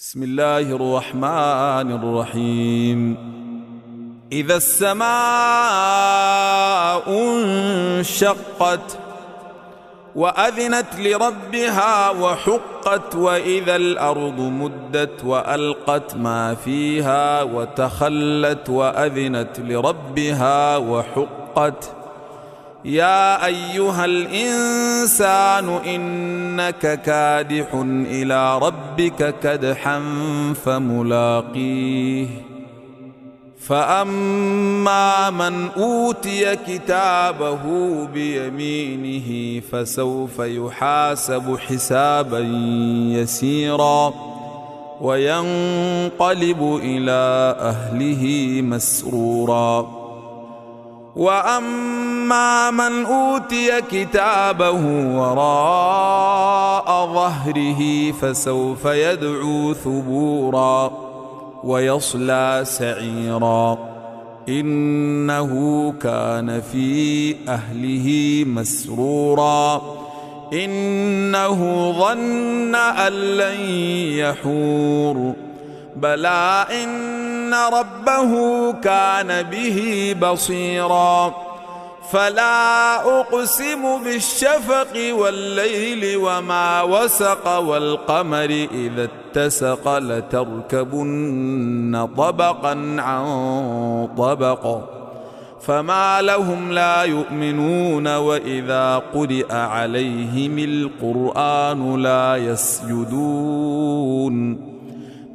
بسم الله الرحمن الرحيم. إذا السماء انشقت وأذنت لربها وحقت، وإذا الأرض مدت وألقت ما فيها وتخلت وأذنت لربها وحقت. يا أيها الإنسان إنك كادح إلى ربك كدحا فملاقيه. فأما من أوتي كتابه بيمينه فسوف يحاسب حسابا يسيرا وينقلب إلى أهله مسرورا. وأما من أوتي كتابه وراء ظهره فسوف يدعو ثبورا ويصلى سعيرا، إنه كان في أهله مسرورا، إنه ظن أن لن يحور. بلى إن ربه كان به بصيرا. فلا أقسم بالشفق والليل وما وسق والقمر إذا اتسق لتركبن طبقا عن طبق فما لهم لا يؤمنون وإذا قرئ عليهم القرآن لا يسجدون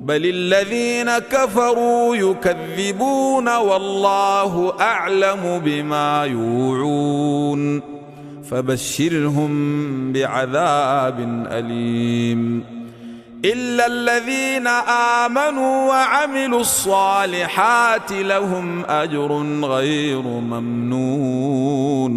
بل الذين كفروا يكذبون والله أعلم بما يوعون فبشرهم بعذاب أليم. إلا الذين آمنوا وعملوا الصالحات لهم أجر غير ممنون.